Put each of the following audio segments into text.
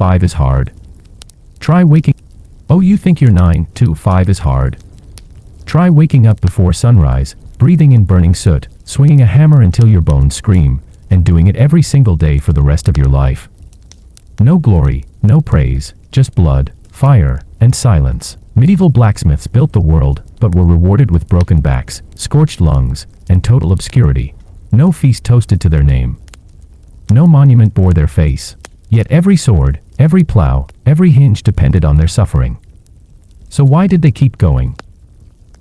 5 is hard. Try waking. Oh, you think you're 9 too? 5 is hard. Try waking up before sunrise, breathing in burning soot, swinging a hammer until your bones scream, and doing it every single day for the rest of your life. No glory, no praise, just blood, fire, and silence. Medieval blacksmiths built the world, but were rewarded with broken backs, scorched lungs, and total obscurity. No feast toasted to their name. No monument bore their face. Yet every sword, every plow, every hinge depended on their suffering. So why did they keep going?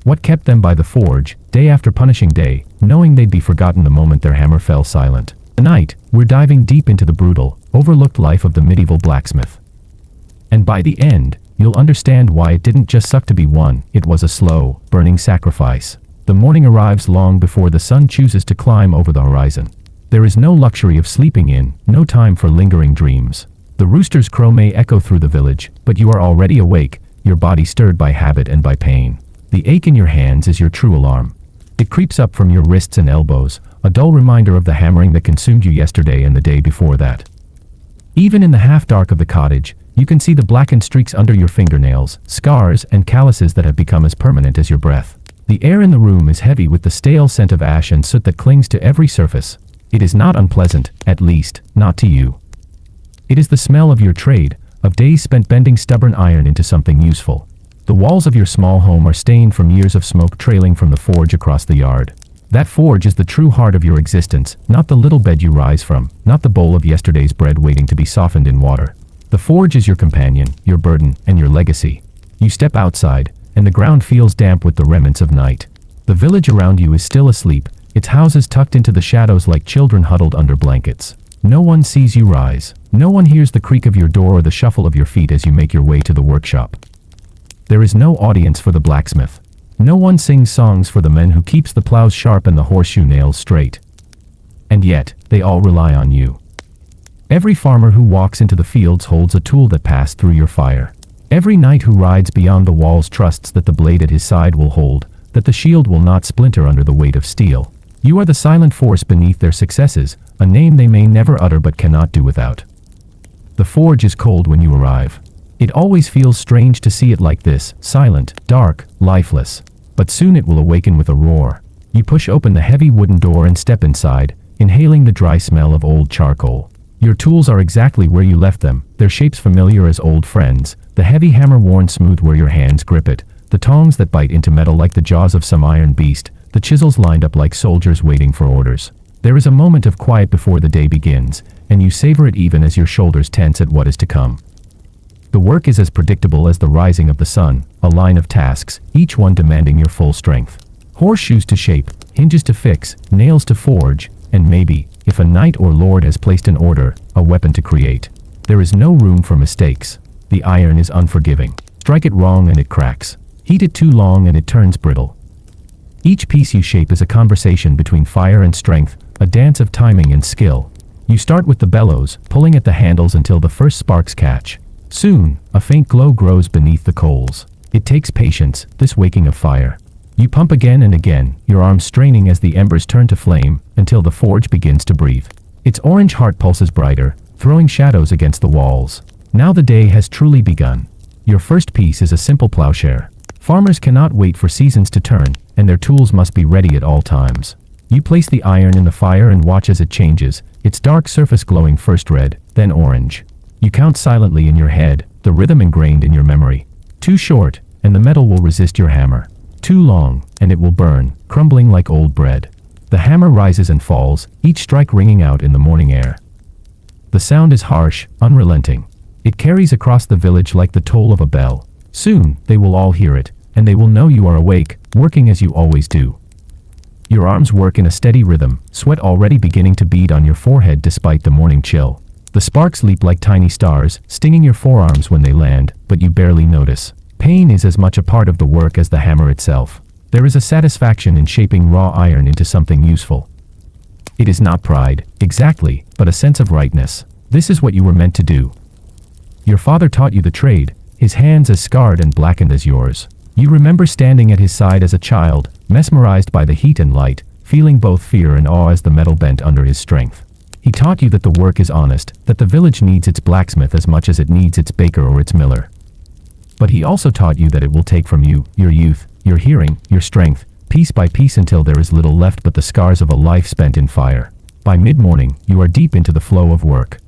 What kept them by the forge, day after punishing day, knowing they'd be forgotten the moment their hammer fell silent? Tonight, we're diving deep into the brutal, overlooked life of the medieval blacksmith. And by the end, you'll understand why it didn't just suck to be one, it was a slow, burning sacrifice. The morning arrives long before the sun chooses to climb over the horizon. There is no luxury of sleeping in, no time for lingering dreams. The rooster's crow may echo through the village, but you are already awake, your body stirred by habit and by pain. The ache in your hands is your true alarm. It creeps up from your wrists and elbows, a dull reminder of the hammering that consumed you yesterday and the day before that. Even in the half-dark of the cottage, you can see the blackened streaks under your fingernails, scars and calluses that have become as permanent as your breath. The air in the room is heavy with the stale scent of ash and soot that clings to every surface. It is not unpleasant, at least, not to you. It is the smell of your trade, of days spent bending stubborn iron into something useful. The walls of your small home are stained from years of smoke trailing from the forge across the yard. That forge is the true heart of your existence, not the little bed you rise from, not the bowl of yesterday's bread waiting to be softened in water. The forge is your companion, your burden, and your legacy. You step outside, and the ground feels damp with the remnants of night. The village around you is still asleep, its houses tucked into the shadows like children huddled under blankets. No one sees you rise. No one hears the creak of your door or the shuffle of your feet as you make your way to the workshop. There is no audience for the blacksmith. No one sings songs for the man who keeps the plows sharp and the horseshoe nails straight. And yet, they all rely on you. Every farmer who walks into the fields holds a tool that passed through your fire. Every knight who rides beyond the walls trusts that the blade at his side will hold, that the shield will not splinter under the weight of steel. You are the silent force beneath their successes, a name they may never utter but cannot do without. The forge is cold when you arrive. It always feels strange to see it like this, silent, dark, lifeless. But soon it will awaken with a roar. You push open the heavy wooden door and step inside, inhaling the dry smell of old charcoal. Your tools are exactly where you left them, their shapes familiar as old friends, the heavy hammer worn smooth where your hands grip it, the tongs that bite into metal like the jaws of some iron beast, the chisels lined up like soldiers waiting for orders. There is a moment of quiet before the day begins, and you savor it even as your shoulders tense at what is to come. The work is as predictable as the rising of the sun, a line of tasks, each one demanding your full strength. Horseshoes to shape, hinges to fix, nails to forge, and maybe, if a knight or lord has placed an order, a weapon to create. There is no room for mistakes. The iron is unforgiving. Strike it wrong and it cracks. Heat it too long and it turns brittle. Each piece you shape is a conversation between fire and strength, a dance of timing and skill. You start with the bellows, pulling at the handles until the first sparks catch. Soon, a faint glow grows beneath the coals. It takes patience, this waking of fire. You pump again and again, your arms straining as the embers turn to flame, until the forge begins to breathe. Its orange heart pulses brighter, throwing shadows against the walls. Now the day has truly begun. Your first piece is a simple plowshare. Farmers cannot wait for seasons to turn, and their tools must be ready at all times. You place the iron in the fire and watch as it changes, its dark surface glowing first red, then orange. You count silently in your head, the rhythm ingrained in your memory. Too short, and the metal will resist your hammer. Too long, and it will burn, crumbling like old bread. The hammer rises and falls, each strike ringing out in the morning air. The sound is harsh, unrelenting. It carries across the village like the toll of a bell. Soon, they will all hear it, and they will know you are awake, working as you always do. Your arms work in a steady rhythm, sweat already beginning to bead on your forehead despite the morning chill. The sparks leap like tiny stars, stinging your forearms when they land, but you barely notice. Pain is as much a part of the work as the hammer itself. There is a satisfaction in shaping raw iron into something useful. It is not pride, exactly, but a sense of rightness. This is what you were meant to do. Your father taught you the trade, his hands as scarred and blackened as yours. You remember standing at his side as a child, mesmerized by the heat and light, feeling both fear and awe as the metal bent under his strength. He taught you that the work is honest, that the village needs its blacksmith as much as it needs its baker or its miller. But he also taught you that it will take from you, your youth, your hearing, your strength, piece by piece until there is little left but the scars of a life spent in fire. By mid-morning, you are deep into the flow of work.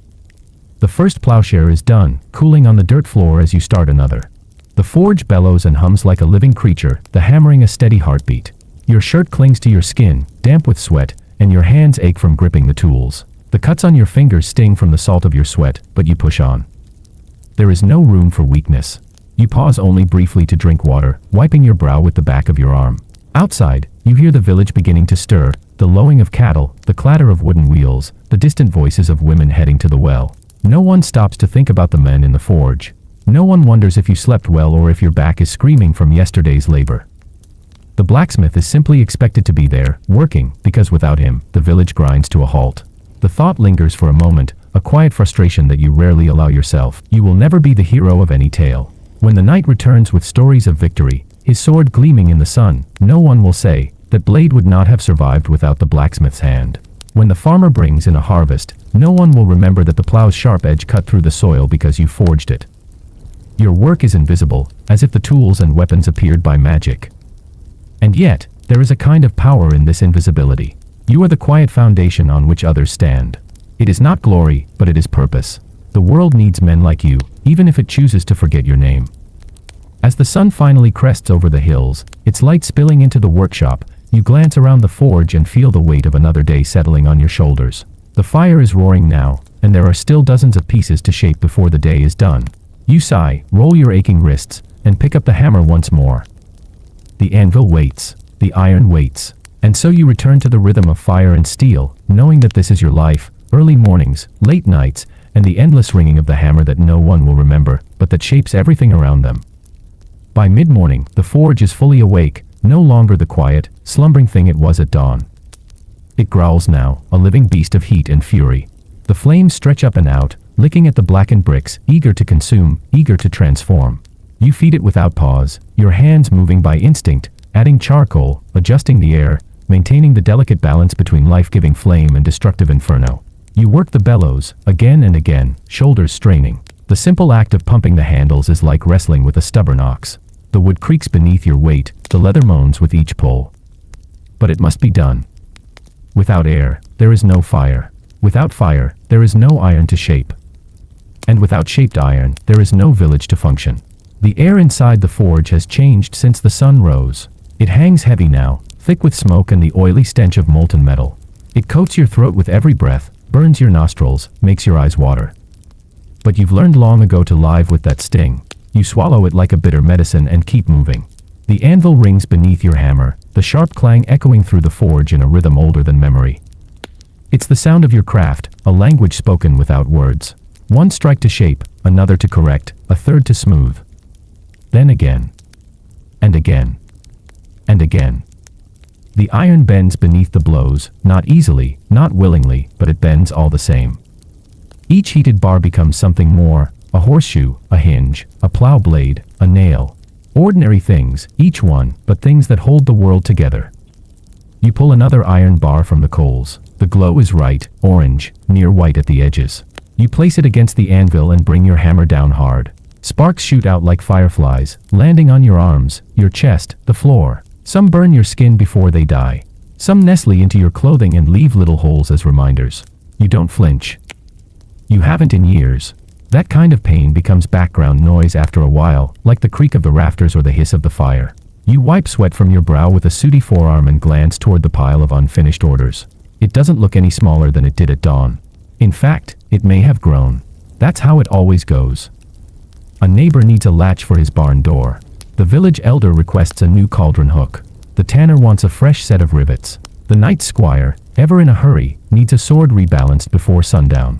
The first plowshare is done, cooling on the dirt floor as you start another. The forge bellows and hums like a living creature, the hammering a steady heartbeat. Your shirt clings to your skin, damp with sweat, and your hands ache from gripping the tools. The cuts on your fingers sting from the salt of your sweat, but you push on. There is no room for weakness. You pause only briefly to drink water, wiping your brow with the back of your arm. Outside, you hear the village beginning to stir, the lowing of cattle, the clatter of wooden wheels, the distant voices of women heading to the well. No one stops to think about the men in the forge. No one wonders if you slept well or if your back is screaming from yesterday's labor. The blacksmith is simply expected to be there, working, because without him, the village grinds to a halt. The thought lingers for a moment, a quiet frustration that you rarely allow yourself. You will never be the hero of any tale. When the knight returns with stories of victory, his sword gleaming in the sun, no one will say, that blade would not have survived without the blacksmith's hand. When the farmer brings in a harvest, no one will remember that the plow's sharp edge cut through the soil because you forged it. Your work is invisible, as if the tools and weapons appeared by magic. And yet, there is a kind of power in this invisibility. You are the quiet foundation on which others stand. It is not glory, but it is purpose. The world needs men like you, even if it chooses to forget your name. As the sun finally crests over the hills, its light spilling into the workshop, you glance around the forge and feel the weight of another day settling on your shoulders. The fire is roaring now, and there are still dozens of pieces to shape before the day is done. You sigh, roll your aching wrists, and pick up the hammer once more. The anvil waits. The iron waits. And so you return to the rhythm of fire and steel, knowing that this is your life, early mornings, late nights, and the endless ringing of the hammer that no one will remember, but that shapes everything around them. By mid-morning, the forge is fully awake, no longer the quiet, slumbering thing it was at dawn. It growls now, a living beast of heat and fury. The flames stretch up and out, licking at the blackened bricks, eager to consume, eager to transform. You feed it without pause, your hands moving by instinct, adding charcoal, adjusting the air, maintaining the delicate balance between life-giving flame and destructive inferno. You work the bellows, again and again, shoulders straining. The simple act of pumping the handles is like wrestling with a stubborn ox. The wood creaks beneath your weight, the leather moans with each pull. But it must be done. Without air, there is no fire. Without fire, there is no iron to shape. And without shaped iron, there is no village to function. The air inside the forge has changed since the sun rose. It hangs heavy now, thick with smoke and the oily stench of molten metal. It coats your throat with every breath, burns your nostrils, makes your eyes water. But you've learned long ago to live with that sting. You swallow it like a bitter medicine and keep moving. The anvil rings beneath your hammer, the sharp clang echoing through the forge in a rhythm older than memory. It's the sound of your craft, a language spoken without words. One strike to shape, another to correct, a third to smooth. Then again. And again. And again. The iron bends beneath the blows, not easily, not willingly, but it bends all the same. Each heated bar becomes something more, a horseshoe, a hinge, a plow blade, a nail. Ordinary things, each one, but things that hold the world together. You pull another iron bar from the coals. The glow is right, orange, near white at the edges. You place it against the anvil and bring your hammer down hard. Sparks shoot out like fireflies, landing on your arms, your chest, the floor. Some burn your skin before they die. Some nestle into your clothing and leave little holes as reminders. You don't flinch. You haven't in years. That kind of pain becomes background noise after a while, like the creak of the rafters or the hiss of the fire. You wipe sweat from your brow with a sooty forearm and glance toward the pile of unfinished orders. It doesn't look any smaller than it did at dawn. In fact, it may have grown. That's how it always goes. A neighbor needs a latch for his barn door. The village elder requests a new cauldron hook. The tanner wants a fresh set of rivets. The night squire, ever in a hurry, needs a sword rebalanced before sundown.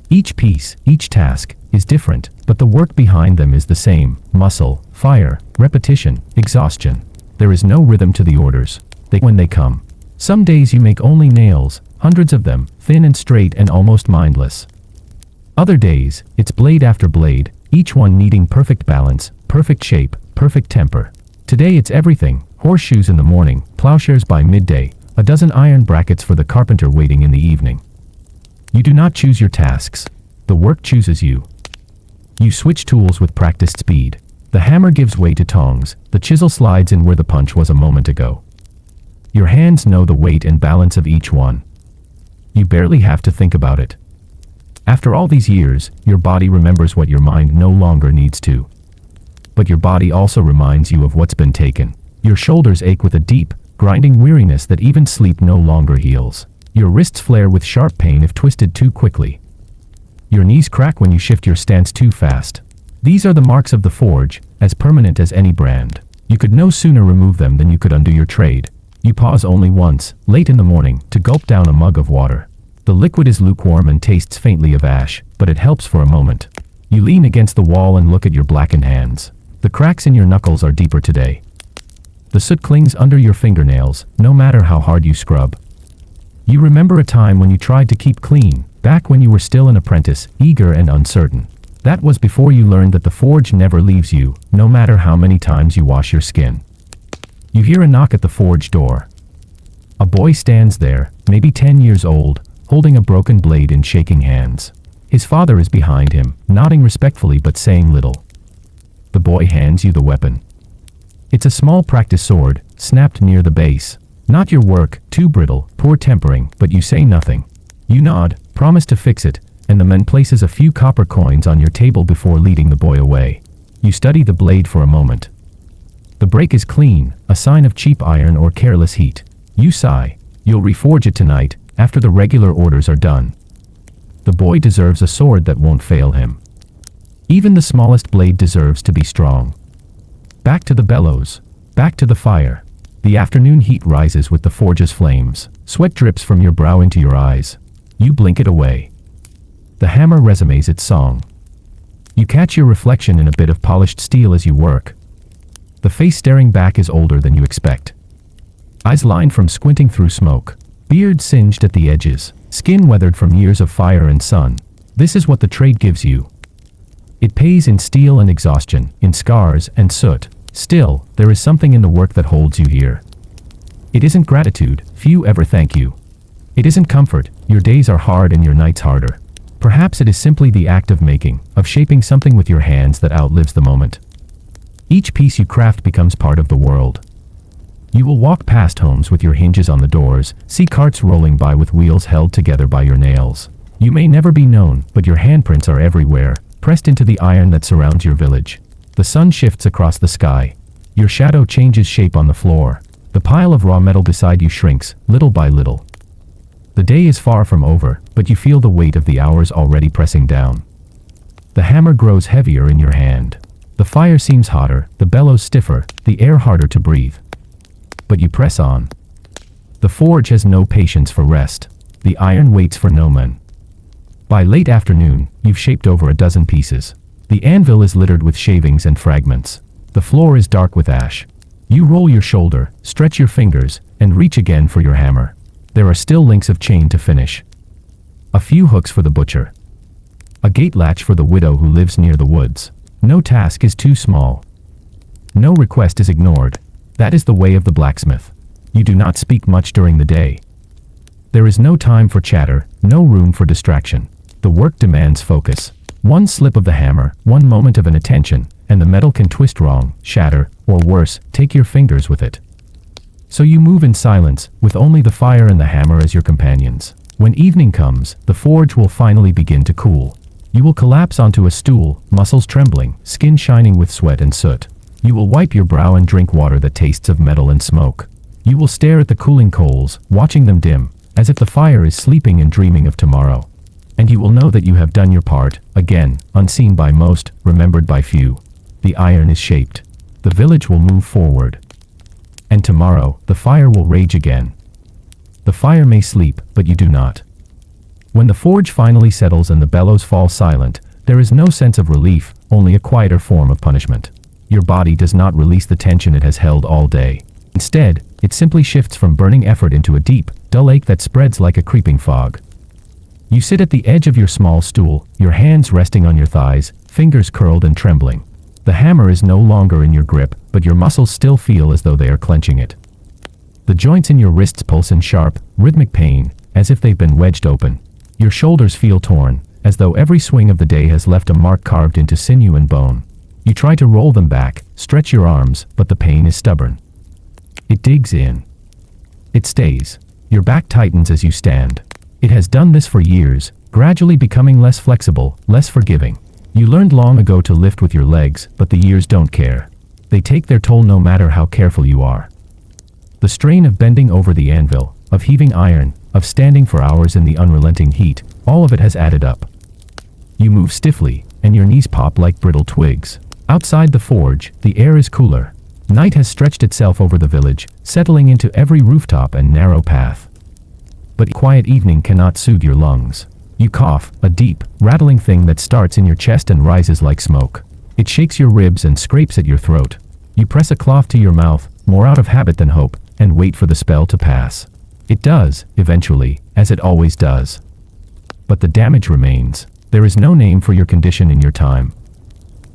Each piece, each task, is different, but the work behind them is the same: muscle, fire, repetition, exhaustion. There is no rhythm to the orders. When they come. Some days you make only nails, hundreds of them, thin and straight and almost mindless. Other days, it's blade after blade, each one needing perfect balance, perfect shape, perfect temper. Today it's everything: horseshoes in the morning, plowshares by midday, a dozen iron brackets for the carpenter waiting in the evening. You do not choose your tasks. The work chooses you. You switch tools with practiced speed. The hammer gives way to tongs, the chisel slides in where the punch was a moment ago. Your hands know the weight and balance of each one. You barely have to think about it. After all these years, your body remembers what your mind no longer needs to. But your body also reminds you of what's been taken. Your shoulders ache with a deep, grinding weariness that even sleep no longer heals. Your wrists flare with sharp pain if twisted too quickly. Your knees crack when you shift your stance too fast. These are the marks of the forge, as permanent as any brand. You could no sooner remove them than you could undo your trade. You pause only once, late in the morning, to gulp down a mug of water. The liquid is lukewarm and tastes faintly of ash, but it helps for a moment. You lean against the wall and look at your blackened hands. The cracks in your knuckles are deeper today. The soot clings under your fingernails, no matter how hard you scrub. You remember a time when you tried to keep clean, back when you were still an apprentice, eager and uncertain. That was before you learned that the forge never leaves you, no matter how many times you wash your skin. You hear a knock at the forge door. A boy stands there, maybe 10 years old, holding a broken blade in shaking hands. His father is behind him, nodding respectfully but saying little. The boy hands you the weapon. It's a small practice sword, snapped near the base. Not your work, too brittle, poor tempering, but you say nothing. You nod, promise to fix it, and the man places a few copper coins on your table before leading the boy away. You study the blade for a moment. The break is clean, a sign of cheap iron or careless heat. You sigh. You'll reforge it tonight, after the regular orders are done. The boy deserves a sword that won't fail him. Even the smallest blade deserves to be strong. Back to the bellows. Back to the fire. The afternoon heat rises with the forge's flames. Sweat drips from your brow into your eyes. You blink it away. The hammer resumes its song. You catch your reflection in a bit of polished steel as you work. The face staring back is older than you expect. Eyes lined from squinting through smoke. Beard singed at the edges. Skin weathered from years of fire and sun. This is what the trade gives you. It pays in steel and exhaustion, in scars and soot. Still, there is something in the work that holds you here. It isn't gratitude, few ever thank you. It isn't comfort, your days are hard and your nights harder. Perhaps it is simply the act of making, of shaping something with your hands that outlives the moment. Each piece you craft becomes part of the world. You will walk past homes with your hinges on the doors, see carts rolling by with wheels held together by your nails. You may never be known, but your handprints are everywhere, pressed into the iron that surrounds your village. The sun shifts across the sky. Your shadow changes shape on the floor. The pile of raw metal beside you shrinks, little by little. The day is far from over, but you feel the weight of the hours already pressing down. The hammer grows heavier in your hand. The fire seems hotter, the bellows stiffer, the air harder to breathe. But you press on. The forge has no patience for rest. The iron waits for no man. By late afternoon, you've shaped over a dozen pieces. The anvil is littered with shavings and fragments. The floor is dark with ash. You roll your shoulder, stretch your fingers, and reach again for your hammer. There are still links of chain to finish. A few hooks for the butcher. A gate latch for the widow who lives near the woods. No task is too small. No request is ignored. That is the way of the blacksmith. You do not speak much during the day. There is no time for chatter, no room for distraction. The work demands focus. One slip of the hammer, one moment of inattention, and the metal can twist wrong, shatter, or worse, take your fingers with it. So you move in silence, with only the fire and the hammer as your companions. When evening comes, the forge will finally begin to cool. You will collapse onto a stool, muscles trembling, skin shining with sweat and soot. You will wipe your brow and drink water that tastes of metal and smoke. You will stare at the cooling coals, watching them dim, as if the fire is sleeping and dreaming of tomorrow. And you will know that you have done your part, again, unseen by most, remembered by few. The iron is shaped. The village will move forward. And tomorrow, the fire will rage again. The fire may sleep, but you do not. When the forge finally settles and the bellows fall silent, there is no sense of relief, only a quieter form of punishment. Your body does not release the tension it has held all day. Instead, it simply shifts from burning effort into a deep, dull ache that spreads like a creeping fog. You sit at the edge of your small stool, your hands resting on your thighs, fingers curled and trembling. The hammer is no longer in your grip, but your muscles still feel as though they are clenching it. The joints in your wrists pulse in sharp, rhythmic pain, as if they've been wedged open. Your shoulders feel torn, as though every swing of the day has left a mark carved into sinew and bone. You try to roll them back, stretch your arms, but the pain is stubborn. It digs in. It stays. Your back tightens as you stand. It has done this for years, gradually becoming less flexible, less forgiving. You learned long ago to lift with your legs, but the years don't care. They take their toll no matter how careful you are. The strain of bending over the anvil, of heaving iron, of standing for hours in the unrelenting heat, all of it has added up. You move stiffly, and your knees pop like brittle twigs. Outside the forge, the air is cooler. Night has stretched itself over the village, settling into every rooftop and narrow path. But quiet evening cannot soothe your lungs. You cough, a deep, rattling thing that starts in your chest and rises like smoke. It shakes your ribs and scrapes at your throat. You press a cloth to your mouth, more out of habit than hope, and wait for the spell to pass. It does, eventually, as it always does. But the damage remains. There is no name for your condition in your time.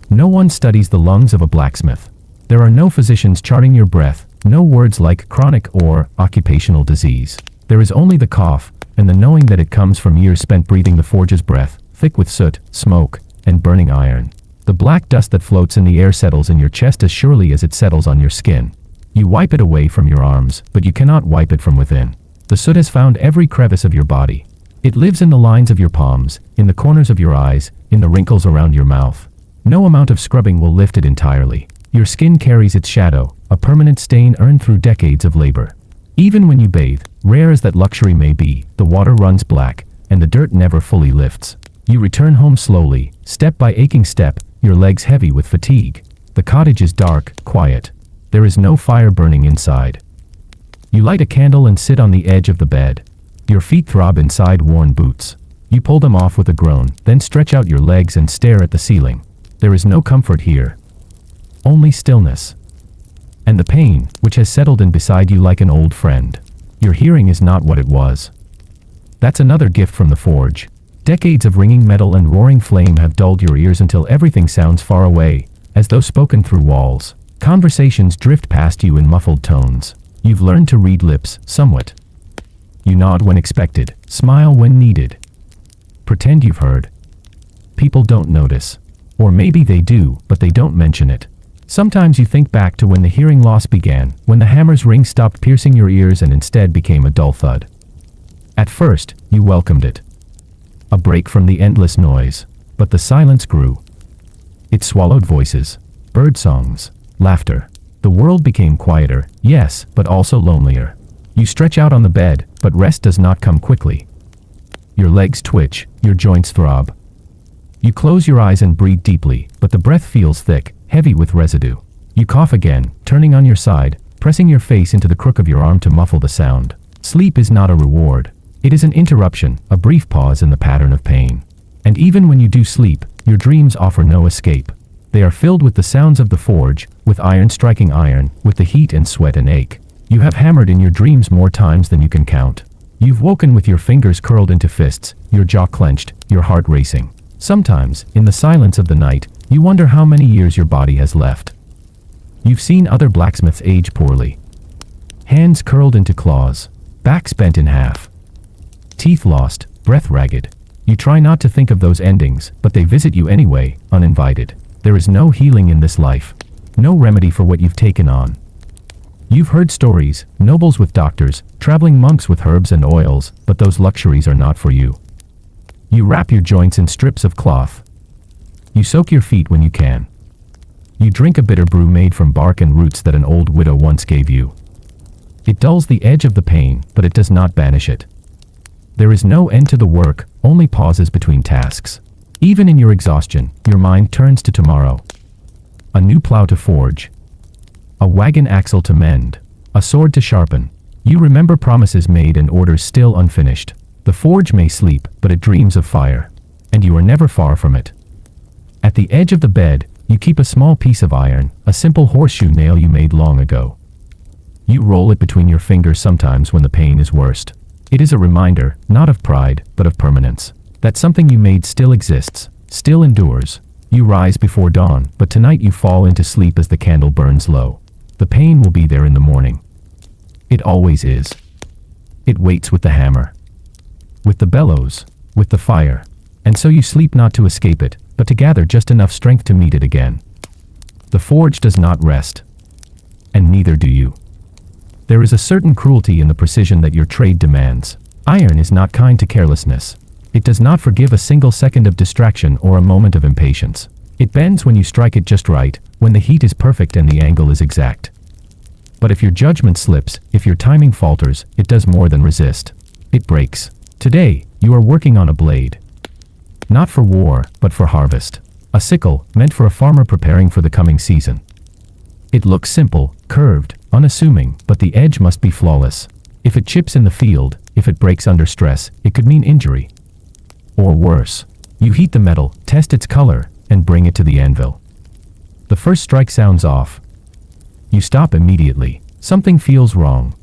No one studies the lungs of a blacksmith. There are no physicians charting your breath, no words like chronic or occupational disease. There is only the cough, and the knowing that it comes from years spent breathing the forge's breath, thick with soot, smoke, and burning iron. The black dust that floats in the air settles in your chest as surely as it settles on your skin. You wipe it away from your arms, but you cannot wipe it from within. The soot has found every crevice of your body. It lives in the lines of your palms, in the corners of your eyes, in the wrinkles around your mouth. No amount of scrubbing will lift it entirely. Your skin carries its shadow, a permanent stain earned through decades of labor. Even when you bathe, rare as that luxury may be, the water runs black, and the dirt never fully lifts. You return home slowly, step by aching step, your legs heavy with fatigue. The cottage is dark, quiet. There is no fire burning inside. You light a candle and sit on the edge of the bed. Your feet throb inside worn boots. You pull them off with a groan, then stretch out your legs and stare at the ceiling. There is no comfort here. Only stillness. And the pain, which has settled in beside you like an old friend. Your hearing is not what it was. That's another gift from the forge. Decades of ringing metal and roaring flame have dulled your ears until everything sounds far away, as though spoken through walls. Conversations drift past you in muffled tones. You've learned to read lips, somewhat. You nod when expected, smile when needed. Pretend you've heard. People don't notice. Or maybe they do, but they don't mention it. Sometimes you think back to when the hearing loss began, when the hammer's ring stopped piercing your ears and instead became a dull thud. At first, you welcomed it. A break from the endless noise. But the silence grew. It swallowed voices, bird songs, laughter. The world became quieter, yes, but also lonelier. You stretch out on the bed, but rest does not come quickly. Your legs twitch, your joints throb. You close your eyes and breathe deeply, but the breath feels thick, heavy with residue. You cough again, turning on your side, pressing your face into the crook of your arm to muffle the sound. Sleep is not a reward. It is an interruption, a brief pause in the pattern of pain. And even when you do sleep, your dreams offer no escape. They are filled with the sounds of the forge, with iron striking iron, with the heat and sweat and ache. You have hammered in your dreams more times than you can count. You've woken with your fingers curled into fists, your jaw clenched, your heart racing. Sometimes, in the silence of the night, you wonder how many years your body has left. You've seen other blacksmiths age poorly. Hands curled into claws, backs bent in half. Teeth lost, breath ragged. You try not to think of those endings, but they visit you anyway, uninvited. There is no healing in this life. No remedy for what you've taken on. You've heard stories, nobles with doctors, traveling monks with herbs and oils, but those luxuries are not for you. You wrap your joints in strips of cloth. You soak your feet when you can. You drink a bitter brew made from bark and roots that an old widow once gave you. It dulls the edge of the pain, but it does not banish it. There is no end to the work, only pauses between tasks. Even in your exhaustion, your mind turns to tomorrow. A new plow to forge. A wagon axle to mend. A sword to sharpen. You remember promises made and orders still unfinished. The forge may sleep, but it dreams of fire. And you are never far from it. At the edge of the bed, you keep a small piece of iron, a simple horseshoe nail you made long ago. You roll it between your fingers sometimes when the pain is worst. It is a reminder, not of pride, but of permanence. That something you made still exists, still endures. You rise before dawn, but tonight you fall into sleep as the candle burns low. The pain will be there in the morning. It always is. It waits with the hammer. With the bellows. with the fire. And so you sleep not to escape it, but to gather just enough strength to meet it again. The forge does not rest. And neither do you. There is a certain cruelty in the precision that your trade demands. Iron is not kind to carelessness. It does not forgive a single second of distraction or a moment of impatience. It bends when you strike it just right, when the heat is perfect and the angle is exact. But if your judgment slips, if your timing falters, it does more than resist. It breaks. Today, you are working on a blade. Not for war, but for harvest. A sickle, meant for a farmer preparing for the coming season. It looks simple, curved, unassuming, but the edge must be flawless. If it chips in the field, if it breaks under stress, it could mean injury. Or worse. You heat the metal, test its color, and bring it to the anvil. The first strike sounds off. You stop immediately. Something feels wrong.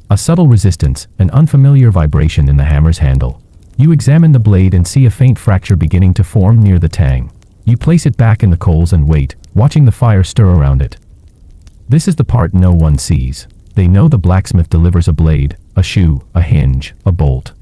A subtle resistance, an unfamiliar vibration in the hammer's handle. You examine the blade and see a faint fracture beginning to form near the tang. You place it back in the coals and wait, watching the fire stir around it. This is the part no one sees. They know the blacksmith delivers a blade, a shoe, a hinge, a bolt.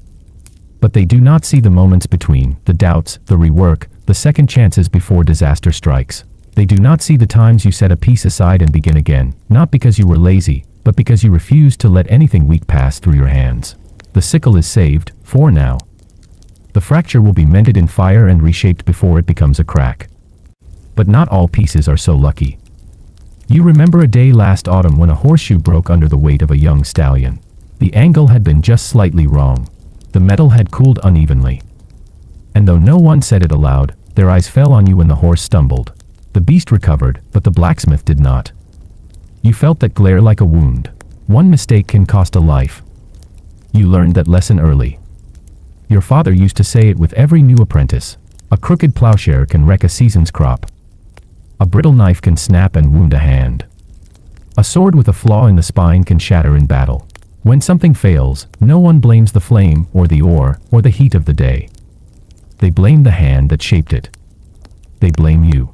But they do not see the moments between, the doubts, the rework, the second chances before disaster strikes. They do not see the times you set a piece aside and begin again, not because you were lazy, but because you refused to let anything weak pass through your hands. The sickle is saved, for now. The fracture will be mended in fire and reshaped before it becomes a crack. But not all pieces are so lucky. You remember a day last autumn when a horseshoe broke under the weight of a young stallion. The angle had been just slightly wrong. The metal had cooled unevenly. And though no one said it aloud, their eyes fell on you when the horse stumbled. The beast recovered, but the blacksmith did not. You felt that glare like a wound. One mistake can cost a life. You learned that lesson early. Your father used to say it with every new apprentice. A crooked plowshare can wreck a season's crop. A brittle knife can snap and wound a hand. A sword with a flaw in the spine can shatter in battle. When something fails, no one blames the flame, or the ore, or the heat of the day. They blame the hand that shaped it. They blame you.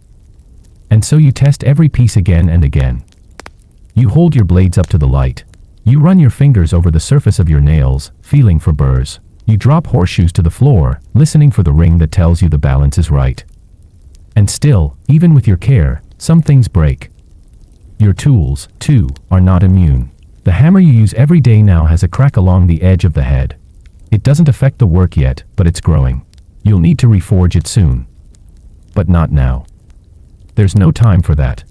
And so you test every piece again and again. You hold your blades up to the light. You run your fingers over the surface of your nails, feeling for burrs. You drop horseshoes to the floor, listening for the ring that tells you the balance is right. And still, even with your care, some things break. Your tools, too, are not immune. The hammer you use every day now has a crack along the edge of the head. It doesn't affect the work yet, but it's growing. You'll need to reforge it soon. But not now. There's no time for that.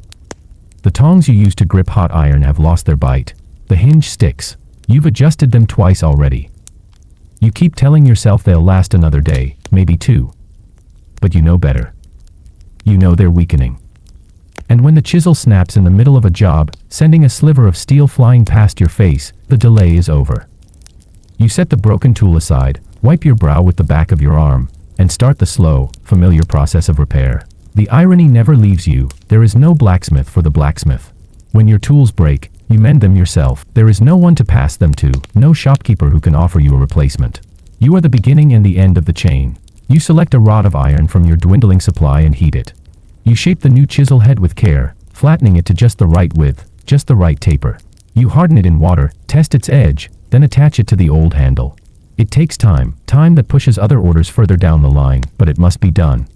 The tongs you use to grip hot iron have lost their bite. The hinge sticks. You've adjusted them twice already. You keep telling yourself they'll last another day, maybe two. But you know better. You know they're weakening. And when the chisel snaps in the middle of a job, sending a sliver of steel flying past your face, the delay is over. You set the broken tool aside, wipe your brow with the back of your arm, and start the slow, familiar process of repair. The irony never leaves you. There is no blacksmith for the blacksmith. When your tools break, you mend them yourself. There is no one to pass them to, no shopkeeper who can offer you a replacement. You are the beginning and the end of the chain. You select a rod of iron from your dwindling supply and heat it. You shape the new chisel head with care, flattening it to just the right width, just the right taper. You harden it in water, test its edge, then attach it to the old handle. It takes time that pushes other orders further down the line, but it must be done.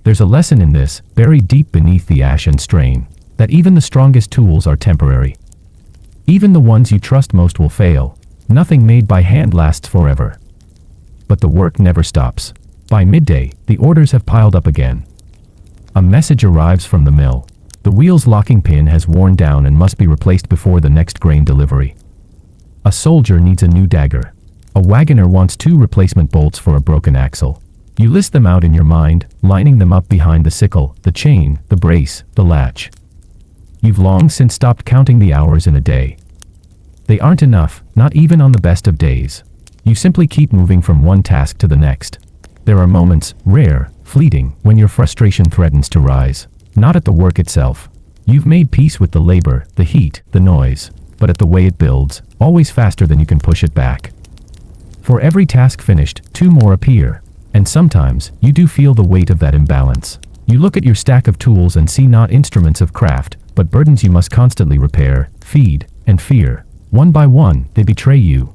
There's a lesson in this, buried deep beneath the ash and strain, that even the strongest tools are temporary. Even the ones you trust most will fail. Nothing made by hand lasts forever. But the work never stops. By midday, the orders have piled up again. A message arrives from the mill. The wheel's locking pin has worn down and must be replaced before the next grain delivery. A soldier needs a new dagger. A wagoner wants 2 replacement bolts for a broken axle. You list them out in your mind, lining them up behind the sickle, the chain, the brace, the latch. You've long since stopped counting the hours in a day. They aren't enough, not even on the best of days. You simply keep moving from one task to the next. There are moments, rare, fleeting, when your frustration threatens to rise. Not at the work itself. You've made peace with the labor, the heat, the noise, but at the way it builds, always faster than you can push it back. For every task finished, 2 more appear. And sometimes, you do feel the weight of that imbalance. You look at your stack of tools and see not instruments of craft, but burdens you must constantly repair, feed, and fear. One by one, they betray you.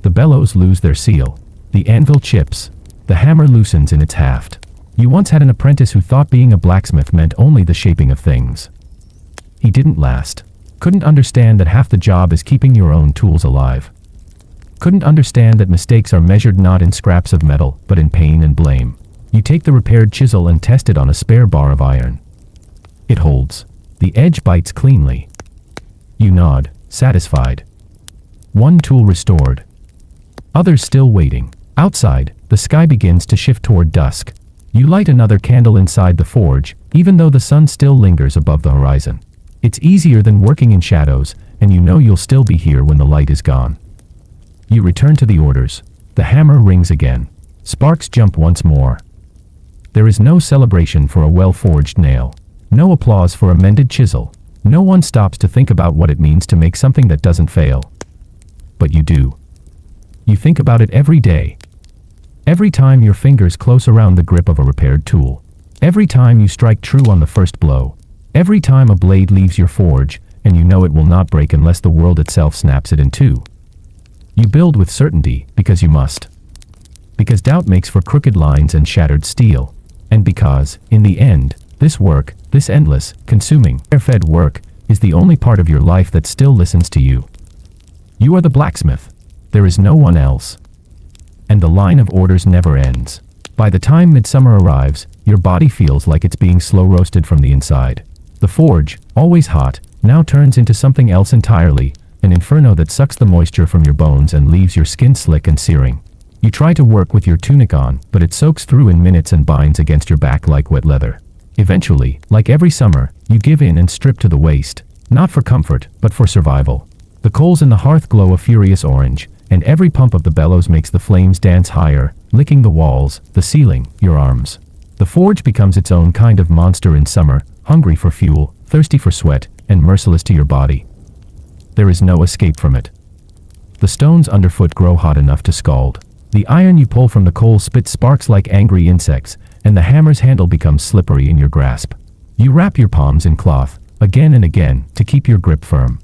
The bellows lose their seal. The anvil chips. The hammer loosens in its haft. You once had an apprentice who thought being a blacksmith meant only the shaping of things. He didn't last. Couldn't understand that half the job is keeping your own tools alive. Couldn't understand that mistakes are measured not in scraps of metal, but in pain and blame. You take the repaired chisel and test it on a spare bar of iron. It holds. The edge bites cleanly. You nod, satisfied. One tool restored. Others still waiting. Outside, the sky begins to shift toward dusk. You light another candle inside the forge, even though the sun still lingers above the horizon. It's easier than working in shadows, and you know you'll still be here when the light is gone. You return to the orders. The hammer rings again. Sparks jump once more. There is no celebration for a well-forged nail. No applause for a mended chisel. No one stops to think about what it means to make something that doesn't fail. But you do. You think about it every day. Every time your fingers close around the grip of a repaired tool. Every time you strike true on the first blow. Every time a blade leaves your forge, and you know it will not break unless the world itself snaps it in two. You build with certainty, because you must. Because doubt makes for crooked lines and shattered steel. And because, in the end, this work, this endless, consuming, air-fed work, is the only part of your life that still listens to you. You are the blacksmith. There is no one else. And the line of orders never ends. By the time midsummer arrives, your body feels like it's being slow roasted from the inside. The forge, always hot, now turns into something else entirely, an inferno that sucks the moisture from your bones and leaves your skin slick and searing. You try to work with your tunic on, but it soaks through in minutes and binds against your back like wet leather. Eventually, like every summer, you give in and strip to the waist, not for comfort, but for survival. The coals in the hearth glow a furious orange, and every pump of the bellows makes the flames dance higher, licking the walls, the ceiling, your arms. The forge becomes its own kind of monster in summer, hungry for fuel, thirsty for sweat, and merciless to your body. There is no escape from it. The stones underfoot grow hot enough to scald. The iron you pull from the coal spits sparks like angry insects, and the hammer's handle becomes slippery in your grasp. You wrap your palms in cloth, again and again, to keep your grip firm.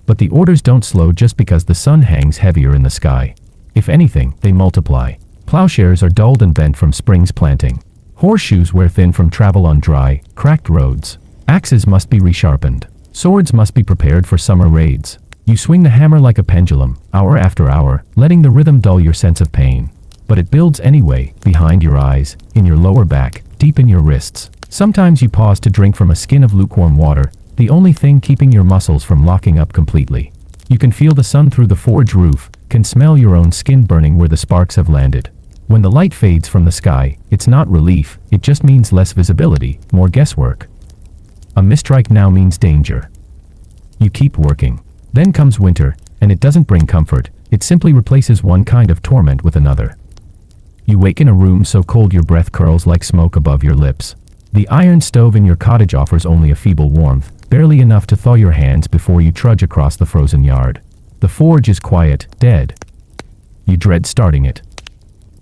But the orders don't slow just because the sun hangs heavier in the sky. If anything, they multiply. Plowshares are dulled and bent from spring's planting. Horseshoes wear thin from travel on dry, cracked roads. Axes must be resharpened. Swords must be prepared for summer raids. You swing the hammer like a pendulum, hour after hour, letting the rhythm dull your sense of pain. But it builds anyway, behind your eyes, in your lower back, deep in your wrists. Sometimes you pause to drink from a skin of lukewarm water, the only thing keeping your muscles from locking up completely. You can feel the sun through the forge roof, can smell your own skin burning where the sparks have landed. When the light fades from the sky, it's not relief, it just means less visibility, more guesswork. A misstrike now means danger. You keep working. Then comes winter, and it doesn't bring comfort, it simply replaces one kind of torment with another. You wake in a room so cold your breath curls like smoke above your lips. The iron stove in your cottage offers only a feeble warmth, barely enough to thaw your hands before you trudge across the frozen yard. The forge is quiet, dead. You dread starting it.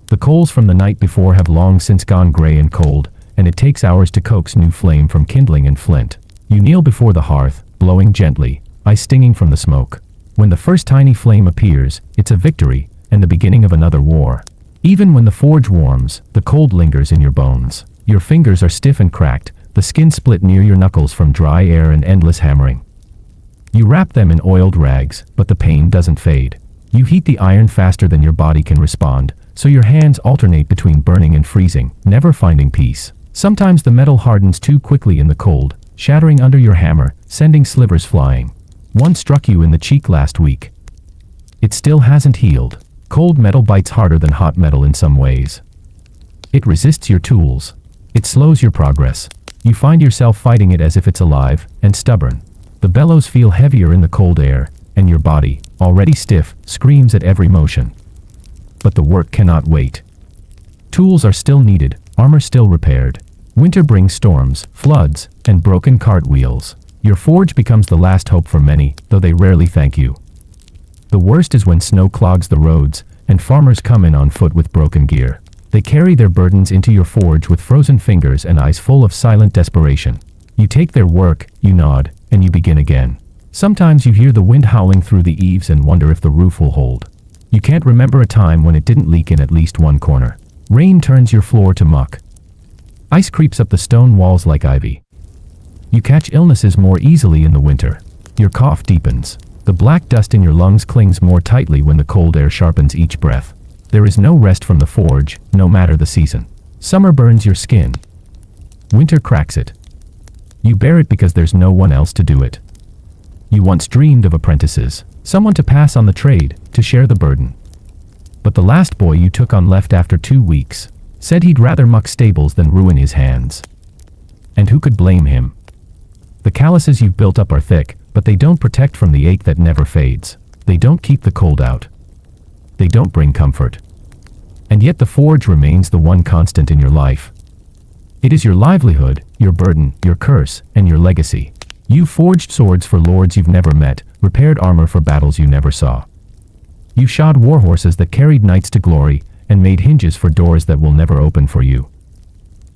The coals from the night before have long since gone gray and cold, and it takes hours to coax new flame from kindling and flint. You kneel before the hearth, blowing gently, ice stinging from the smoke. When the first tiny flame appears, it's a victory, and the beginning of another war. Even when the forge warms, the cold lingers in your bones. Your fingers are stiff and cracked, the skin split near your knuckles from dry air and endless hammering. You wrap them in oiled rags, but the pain doesn't fade. You heat the iron faster than your body can respond, so your hands alternate between burning and freezing, never finding peace. Sometimes the metal hardens too quickly in the cold, shattering under your hammer, sending slivers flying. One struck you in the cheek last week. It still hasn't healed. Cold metal bites harder than hot metal in some ways. It resists your tools. It slows your progress. You find yourself fighting it as if it's alive and stubborn. The bellows feel heavier in the cold air, and your body, already stiff, screams at every motion. But the work cannot wait. Tools are still needed, armor still repaired. Winter brings storms, floods, and broken cartwheels. Your forge becomes the last hope for many, though they rarely thank you. The worst is when snow clogs the roads, and farmers come in on foot with broken gear. They carry their burdens into your forge with frozen fingers and eyes full of silent desperation. You take their work, you nod, and you begin again. Sometimes you hear the wind howling through the eaves and wonder if the roof will hold. You can't remember a time when it didn't leak in at least one corner. Rain turns your floor to muck. Ice creeps up the stone walls like ivy. You catch illnesses more easily in the winter. Your cough deepens. The black dust in your lungs clings more tightly when the cold air sharpens each breath. There is no rest from the forge, no matter the season. Summer burns your skin. Winter cracks it. You bear it because there's no one else to do it. You once dreamed of apprentices, someone to pass on the trade, to share the burden. But the last boy you took on left after 2 weeks, said he'd rather muck stables than ruin his hands. And who could blame him? The calluses you've built up are thick, but they don't protect from the ache that never fades. They don't keep the cold out. They don't bring comfort. And yet the forge remains the one constant in your life. It is your livelihood, your burden, your curse, and your legacy. You forged swords for lords you've never met, repaired armor for battles you never saw. You shod war horses that carried knights to glory, and made hinges for doors that will never open for you.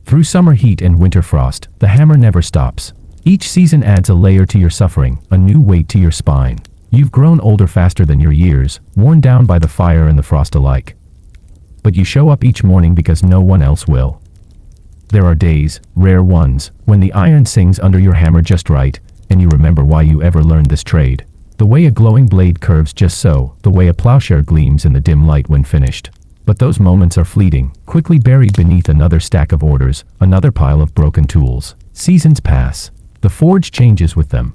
Through summer heat and winter frost, the hammer never stops. Each season adds a layer to your suffering, a new weight to your spine. You've grown older faster than your years, worn down by the fire and the frost alike. But you show up each morning because no one else will. There are days, rare ones, when the iron sings under your hammer just right, and you remember why you ever learned this trade. The way a glowing blade curves just so, the way a plowshare gleams in the dim light when finished. But those moments are fleeting, quickly buried beneath another stack of orders, another pile of broken tools. Seasons pass. The forge changes with them.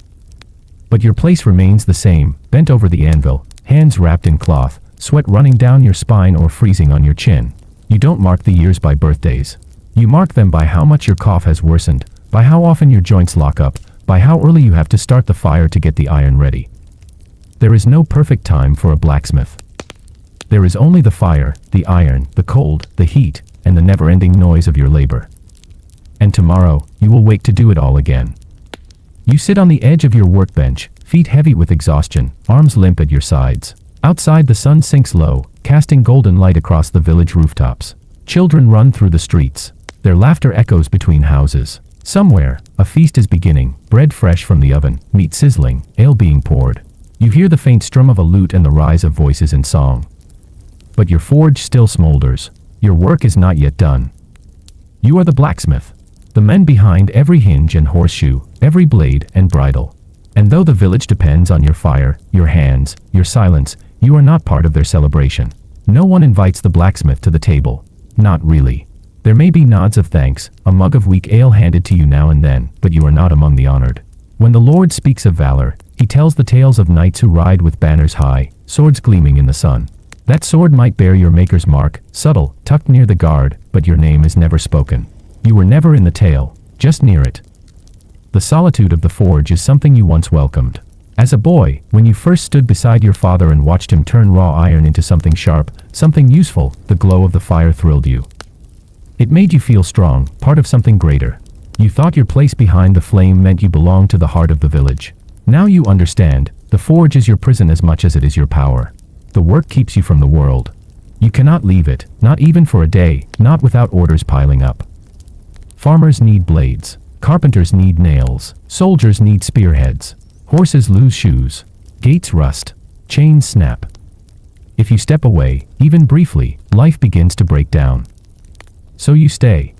But your place remains the same, bent over the anvil, hands wrapped in cloth, sweat running down your spine or freezing on your chin. You don't mark the years by birthdays. You mark them by how much your cough has worsened, by how often your joints lock up, by how early you have to start the fire to get the iron ready. There is no perfect time for a blacksmith. There is only the fire, the iron, the cold, the heat, and the never-ending noise of your labor. And tomorrow, you will wake to do it all again. You sit on the edge of your workbench, feet heavy with exhaustion, arms limp at your sides. Outside the sun sinks low, casting golden light across the village rooftops. Children run through the streets. Their laughter echoes between houses. Somewhere, a feast is beginning, bread fresh from the oven, meat sizzling, ale being poured. You hear the faint strum of a lute and the rise of voices in song. But your forge still smolders. Your work is not yet done. You are the blacksmith. The men behind every hinge and horseshoe, every blade and bridle. And though the village depends on your fire, your hands, your silence, you are not part of their celebration. No one invites the blacksmith to the table. Not really. There may be nods of thanks, a mug of weak ale handed to you now and then, but you are not among the honored. When the Lord speaks of valor, he tells the tales of knights who ride with banners high, swords gleaming in the sun. That sword might bear your maker's mark, subtle, tucked near the guard, but your name is never spoken. You were never in the tale, just near it. The solitude of the forge is something you once welcomed. As a boy, when you first stood beside your father and watched him turn raw iron into something sharp, something useful, the glow of the fire thrilled you. It made you feel strong, part of something greater. You thought your place behind the flame meant you belonged to the heart of the village. Now you understand, the forge is your prison as much as it is your power. The work keeps you from the world. You cannot leave it, not even for a day, not without orders piling up. Farmers need blades. Carpenters need nails. Soldiers need spearheads. Horses lose shoes. Gates rust. Chains snap. If you step away, even briefly, life begins to break down. So you stay.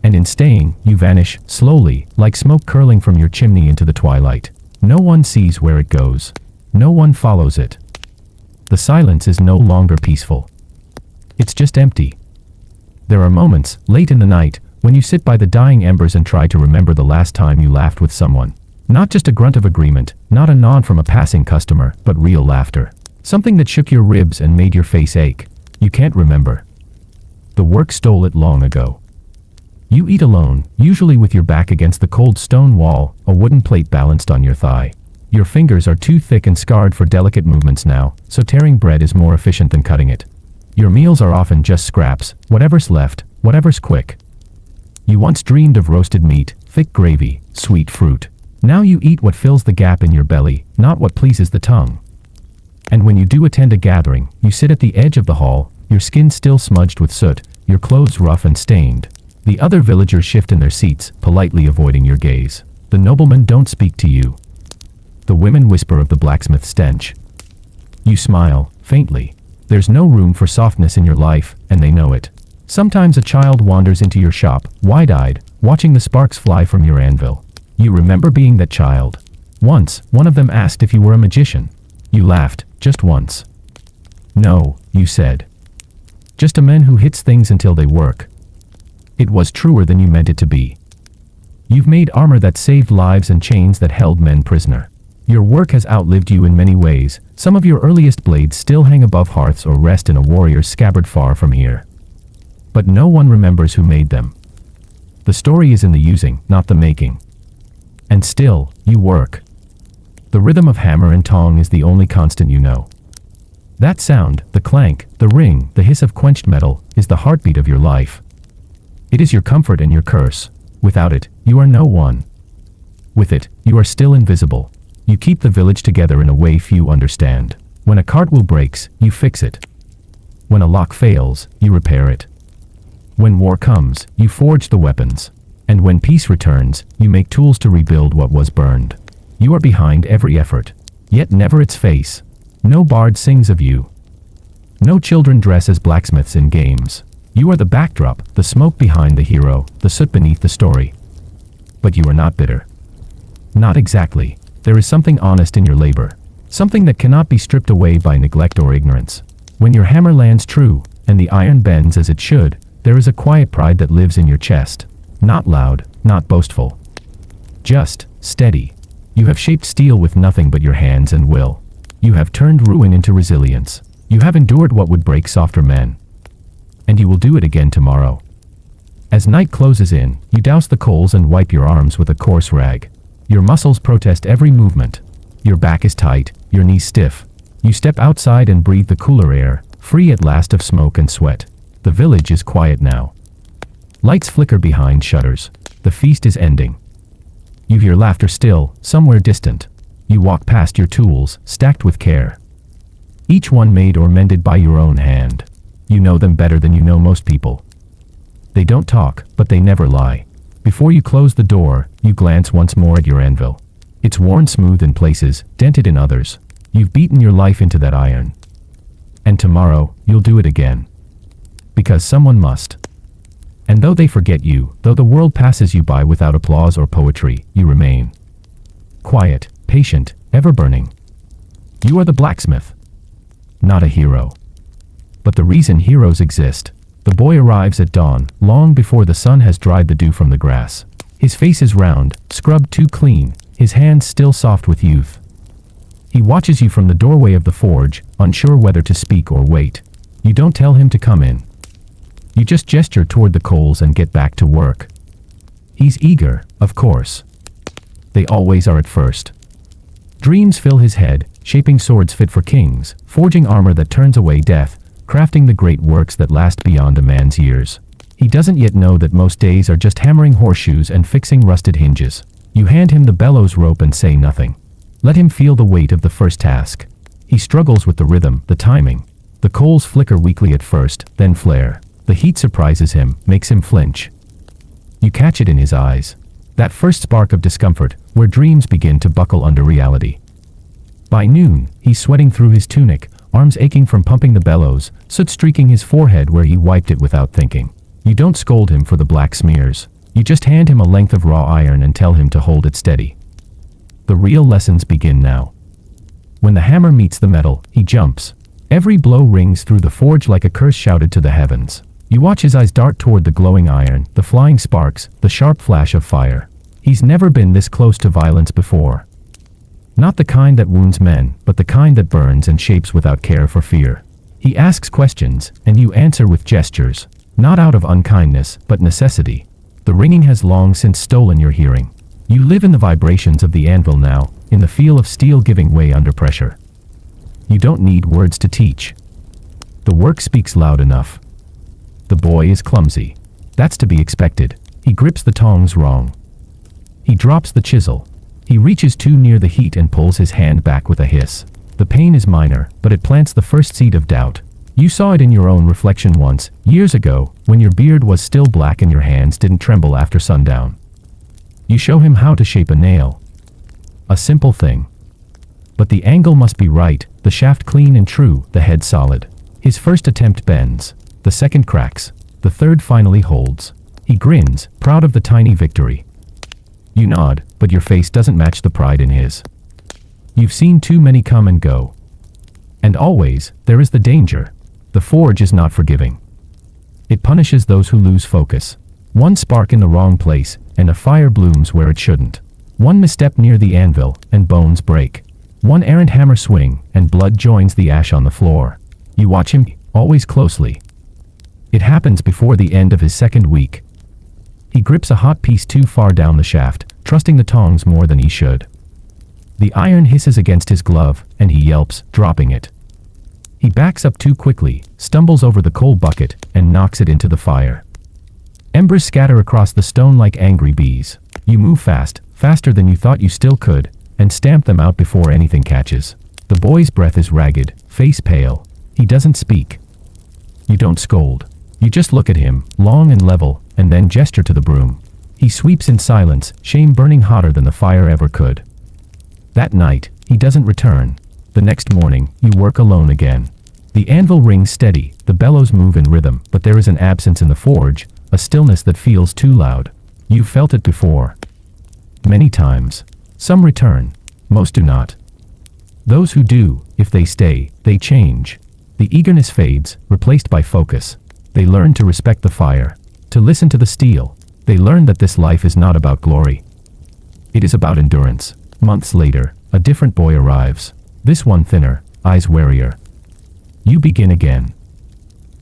And in staying, you vanish, slowly, like smoke curling from your chimney into the twilight. No one sees where it goes. No one follows it. The silence is no longer peaceful. It's just empty. There are moments, late in the night, when you sit by the dying embers and try to remember the last time you laughed with someone. Not just a grunt of agreement, not a nod from a passing customer, but real laughter. Something that shook your ribs and made your face ache. You can't remember. The work stole it long ago. You eat alone, usually with your back against the cold stone wall, a wooden plate balanced on your thigh. Your fingers are too thick and scarred for delicate movements now, so tearing bread is more efficient than cutting it. Your meals are often just scraps, whatever's left, whatever's quick. You once dreamed of roasted meat, thick gravy, sweet fruit. Now you eat what fills the gap in your belly, not what pleases the tongue. And when you do attend a gathering, you sit at the edge of the hall, your skin still smudged with soot, your clothes rough and stained. The other villagers shift in their seats, politely avoiding your gaze. The noblemen don't speak to you. The women whisper of the blacksmith stench. You smile, faintly. There's no room for softness in your life, and they know it. Sometimes a child wanders into your shop, wide-eyed, watching the sparks fly from your anvil. You remember being that child. Once, one of them asked if you were a magician. You laughed, just once. No, you said. Just a man who hits things until they work. It was truer than you meant it to be. You've made armor that saved lives and chains that held men prisoner. Your work has outlived you in many ways. Some of your earliest blades still hang above hearths or rest in a warrior's scabbard far from here. But no one remembers who made them. The story is in the using, not the making. And still, you work. The rhythm of hammer and tong is the only constant you know. That sound, the clank, the ring, the hiss of quenched metal, is the heartbeat of your life. It is your comfort and your curse. Without it, you are no one. With it, you are still invisible. You keep the village together in a way few understand. When a cartwheel breaks, you fix it. When a lock fails, you repair it. When war comes, you forge the weapons. And when peace returns, you make tools to rebuild what was burned. You are behind every effort, yet never its face. No bard sings of you. No children dress as blacksmiths in games. You are the backdrop, the smoke behind the hero, the soot beneath the story. But you are not bitter. Not exactly. There is something honest in your labor. Something that cannot be stripped away by neglect or ignorance. When your hammer lands true, and the iron bends as it should, there is a quiet pride that lives in your chest. Not loud, not boastful. Just steady. You have shaped steel with nothing but your hands and will. You have turned ruin into resilience. You have endured what would break softer men. And you will do it again tomorrow. As night closes in, you douse the coals and wipe your arms with a coarse rag. Your muscles protest every movement. Your back is tight, your knees stiff. You step outside and breathe the cooler air, free at last of smoke and sweat. The village is quiet now. Lights flicker behind shutters. The feast is ending. You hear laughter still, somewhere distant. You walk past your tools, stacked with care. Each one made or mended by your own hand. You know them better than you know most people. They don't talk, but they never lie. Before you close the door, you glance once more at your anvil. It's worn smooth in places, dented in others. You've beaten your life into that iron. And tomorrow, you'll do it again. Because someone must. And though they forget you, though the world passes you by without applause or poetry, you remain. Quiet, patient, ever burning. You are the blacksmith. Not a hero. But the reason heroes exist. The boy arrives at dawn, long before the sun has dried the dew from the grass. His face is round, scrubbed too clean, his hands still soft with youth. He watches you from the doorway of the forge, unsure whether to speak or wait. You don't tell him to come in. You just gesture toward the coals and get back to work. He's eager, of course. They always are at first. Dreams fill his head, shaping swords fit for kings, forging armor that turns away death, crafting the great works that last beyond a man's years. He doesn't yet know that most days are just hammering horseshoes and fixing rusted hinges. You hand him the bellows rope and say nothing. Let him feel the weight of the first task. He struggles with the rhythm, the timing. The coals flicker weakly at first, then flare. The heat surprises him, makes him flinch. You catch it in his eyes. That first spark of discomfort, where dreams begin to buckle under reality. By noon, he's sweating through his tunic, arms aching from pumping the bellows, soot streaking his forehead where he wiped it without thinking. You don't scold him for the black smears. You just hand him a length of raw iron and tell him to hold it steady. The real lessons begin now. When the hammer meets the metal, he jumps. Every blow rings through the forge like a curse shouted to the heavens. You watch his eyes dart toward the glowing iron, the flying sparks, the sharp flash of fire. He's never been this close to violence before. Not the kind that wounds men, but the kind that burns and shapes without care for fear. He asks questions, and you answer with gestures, not out of unkindness, but necessity. The ringing has long since stolen your hearing. You live in the vibrations of the anvil now, in the feel of steel giving way under pressure. You don't need words to teach. The work speaks loud enough. The boy is clumsy. That's to be expected. He grips the tongs wrong. He drops the chisel. He reaches too near the heat and pulls his hand back with a hiss. The pain is minor, but it plants the first seed of doubt. You saw it in your own reflection once, years ago, when your beard was still black and your hands didn't tremble after sundown. You show him how to shape a nail. A simple thing. But the angle must be right, the shaft clean and true, the head solid. His first attempt bends. The second cracks. The third finally holds. He grins, proud of the tiny victory. You nod, but your face doesn't match the pride in his. You've seen too many come and go. And always, there is the danger. The forge is not forgiving. It punishes those who lose focus. One spark in the wrong place, and a fire blooms where it shouldn't. One misstep near the anvil, and bones break. One errant hammer swing, and blood joins the ash on the floor. You watch him, always closely. It happens before the end of his second week. He grips a hot piece too far down the shaft, trusting the tongs more than he should. The iron hisses against his glove, and he yelps, dropping it. He backs up too quickly, stumbles over the coal bucket, and knocks it into the fire. Embers scatter across the stone like angry bees. You move fast, faster than you thought you still could, and stamp them out before anything catches. The boy's breath is ragged, face pale. He doesn't speak. You don't scold. You just look at him, long and level, and then gesture to the broom. He sweeps in silence, shame burning hotter than the fire ever could. That night, he doesn't return. The next morning, you work alone again. The anvil rings steady, the bellows move in rhythm, but there is an absence in the forge, a stillness that feels too loud. You've felt it before. Many times. Some return. Most do not. Those who do, if they stay, they change. The eagerness fades, replaced by focus. They learn to respect the fire, to listen to the steel. They learn that this life is not about glory. It is about endurance. Months later, a different boy arrives. This one thinner, eyes warier. You begin again.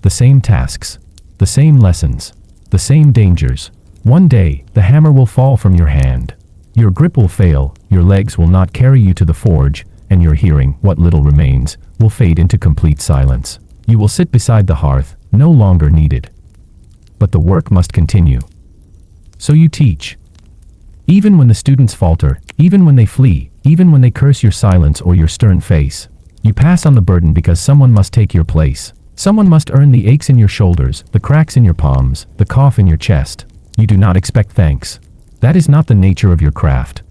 The same tasks, the same lessons, the same dangers. One day, the hammer will fall from your hand. Your grip will fail, your legs will not carry you to the forge, and your hearing, what little remains, will fade into complete silence. You will sit beside the hearth, no longer needed. But the work must continue. So you teach. Even when the students falter, even when they flee, even when they curse your silence or your stern face, you pass on the burden because someone must take your place. Someone must earn the aches in your shoulders, the cracks in your palms, the cough in your chest. You do not expect thanks. That is not the nature of your craft.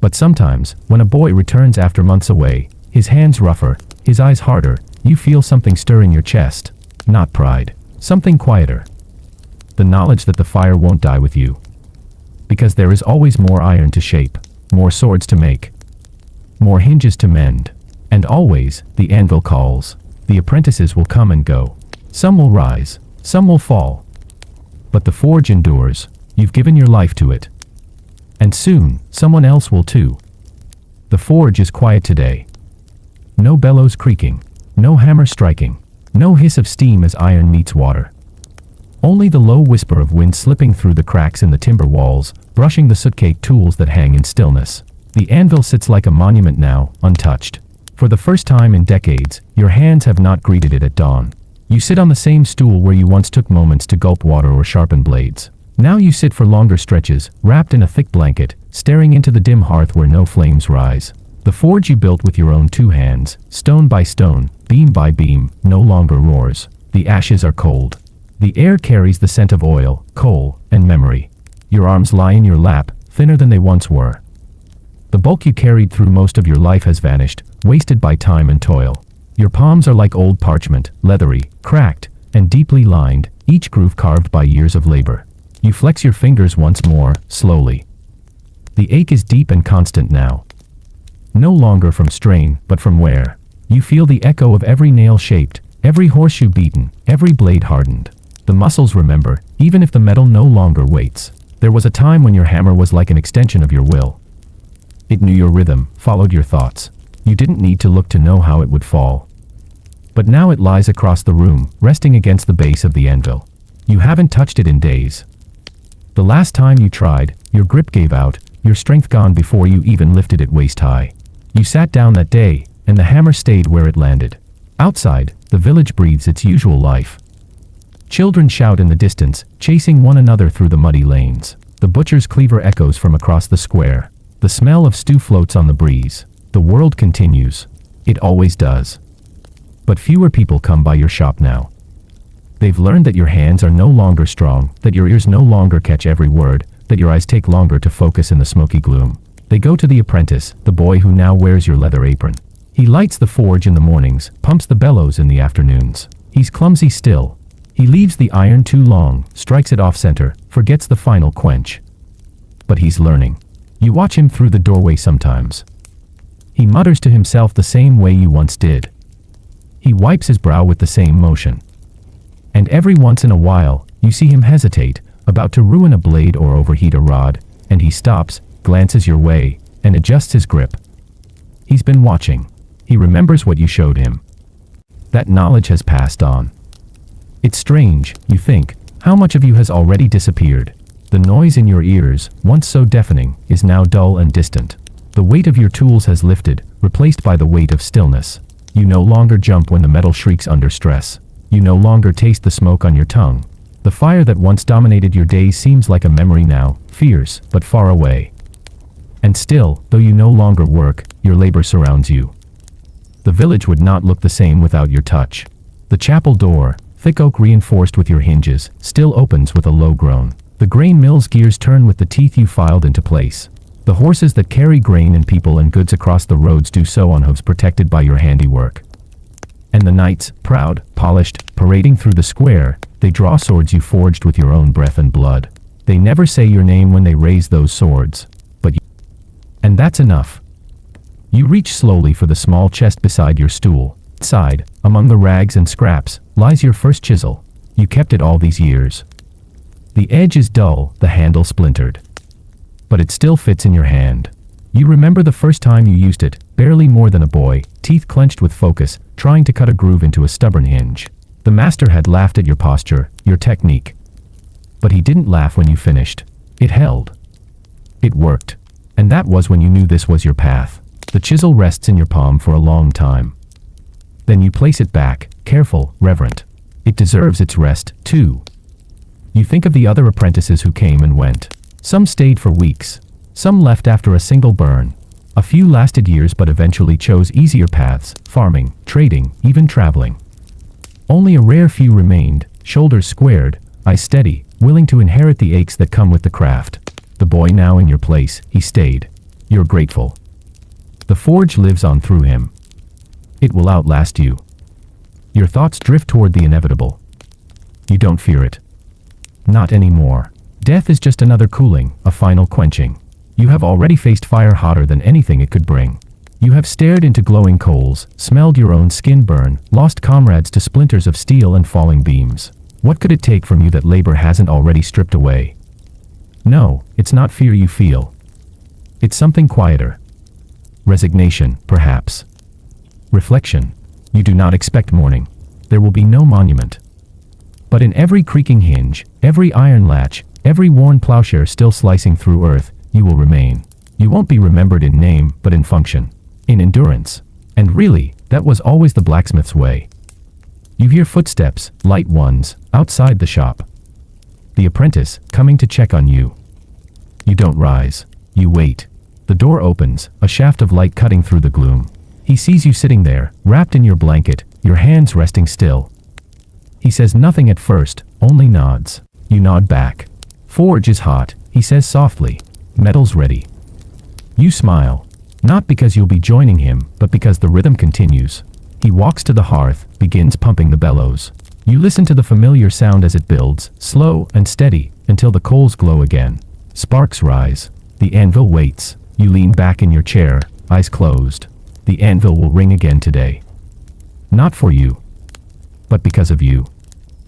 But sometimes, when a boy returns after months away, his hands rougher, his eyes harder, you feel something stir in your chest. Not pride. Something quieter. The knowledge that the fire won't die with you. Because there is always more iron to shape, more swords to make, more hinges to mend. And always, the anvil calls. The apprentices will come and go. Some will rise, some will fall. But the forge endures. You've given your life to it. And soon, someone else will too. The forge is quiet today. No bellows creaking, no hammer striking, no hiss of steam as iron meets water. Only the low whisper of wind slipping through the cracks in the timber walls, brushing the soot-caked tools that hang in stillness. The anvil sits like a monument now, untouched. For the first time in decades, your hands have not greeted it at dawn. You sit on the same stool where you once took moments to gulp water or sharpen blades. Now you sit for longer stretches, wrapped in a thick blanket, staring into the dim hearth where no flames rise. The forge you built with your own two hands, stone by stone, beam by beam, no longer roars. The ashes are cold. The air carries the scent of oil, coal, and memory. Your arms lie in your lap, thinner than they once were. The bulk you carried through most of your life has vanished, wasted by time and toil. Your palms are like old parchment, leathery, cracked, and deeply lined, each groove carved by years of labor. You flex your fingers once more, slowly. The ache is deep and constant now. No longer from strain, but from wear. You feel the echo of every nail shaped, every horseshoe beaten, every blade hardened. The muscles remember, even if the metal no longer waits. There was a time when your hammer was like an extension of your will. It knew your rhythm, followed your thoughts. You didn't need to look to know how it would fall. But now it lies across the room, resting against the base of the anvil. You haven't touched it in days. The last time you tried, your grip gave out, your strength gone before you even lifted it waist high. You sat down that day, and the hammer stayed where it landed. Outside, the village breathes its usual life. Children shout in the distance, chasing one another through the muddy lanes. The butcher's cleaver echoes from across the square. The smell of stew floats on the breeze. The world continues. It always does. But fewer people come by your shop now. They've learned that your hands are no longer strong, that your ears no longer catch every word, that your eyes take longer to focus in the smoky gloom. They go to the apprentice, the boy who now wears your leather apron. He lights the forge in the mornings, pumps the bellows in the afternoons. He's clumsy still. He leaves the iron too long, strikes it off-center, forgets the final quench. But he's learning. You watch him through the doorway sometimes. He mutters to himself the same way you once did. He wipes his brow with the same motion. And every once in a while, you see him hesitate, about to ruin a blade or overheat a rod, and he stops, glances your way, and adjusts his grip. He's been watching. He remembers what you showed him. That knowledge has passed on. It's strange, you think, how much of you has already disappeared. The noise in your ears, once so deafening, is now dull and distant. The weight of your tools has lifted, replaced by the weight of stillness. You no longer jump when the metal shrieks under stress. You no longer taste the smoke on your tongue. The fire that once dominated your days seems like a memory now, fierce, but far away. And still, though you no longer work, your labor surrounds you. The village would not look the same without your touch. The chapel door, thick oak reinforced with your hinges, still opens with a low groan. The grain mill's gears turn with the teeth you filed into place. The horses that carry grain and people and goods across the roads do so on hooves protected by your handiwork. And the knights, proud, polished, parading through the square, they draw swords you forged with your own breath and blood. They never say your name when they raise those swords, but you. And that's enough. You reach slowly for the small chest beside your stool. Inside, among the rags and scraps, lies your first chisel. You kept it all these years. The edge is dull, the handle splintered. But it still fits in your hand. You remember the first time you used it, barely more than a boy, teeth clenched with focus, trying to cut a groove into a stubborn hinge. The master had laughed at your posture, your technique. But he didn't laugh when you finished. It held. It worked. And that was when you knew this was your path. The chisel rests in your palm for a long time. Then you place it back, careful, reverent. It deserves its rest, too. You think of the other apprentices who came and went. Some stayed for weeks. Some left after a single burn. A few lasted years but eventually chose easier paths, farming, trading, even traveling. Only a rare few remained, shoulders squared, eyes steady, willing to inherit the aches that come with the craft. The boy now in your place, he stayed. You're grateful. The forge lives on through him. It will outlast you. Your thoughts drift toward the inevitable. You don't fear it. Not anymore. Death is just another cooling, a final quenching. You have already faced fire hotter than anything it could bring. You have stared into glowing coals, smelled your own skin burn, lost comrades to splinters of steel and falling beams. What could it take from you that labor hasn't already stripped away? No, it's not fear you feel. It's something quieter. Resignation, perhaps. Reflection. You do not expect mourning. There will be no monument. But in every creaking hinge, every iron latch, every worn plowshare still slicing through earth, you will remain. You won't be remembered in name, but in function. In endurance. And really, that was always the blacksmith's way. You hear footsteps, light ones, outside the shop. The apprentice, coming to check on you. You don't rise. You wait. The door opens, a shaft of light cutting through the gloom. He sees you sitting there, wrapped in your blanket, your hands resting still. He says nothing at first, only nods. You nod back. Forge is hot, he says softly. Metal's ready. You smile. Not because you'll be joining him, but because the rhythm continues. He walks to the hearth, begins pumping the bellows. You listen to the familiar sound as it builds, slow and steady, until the coals glow again. Sparks rise. The anvil waits. You lean back in your chair, eyes closed. The anvil will ring again today. Not for you, but because of you.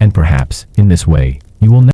And perhaps, in this way, you will never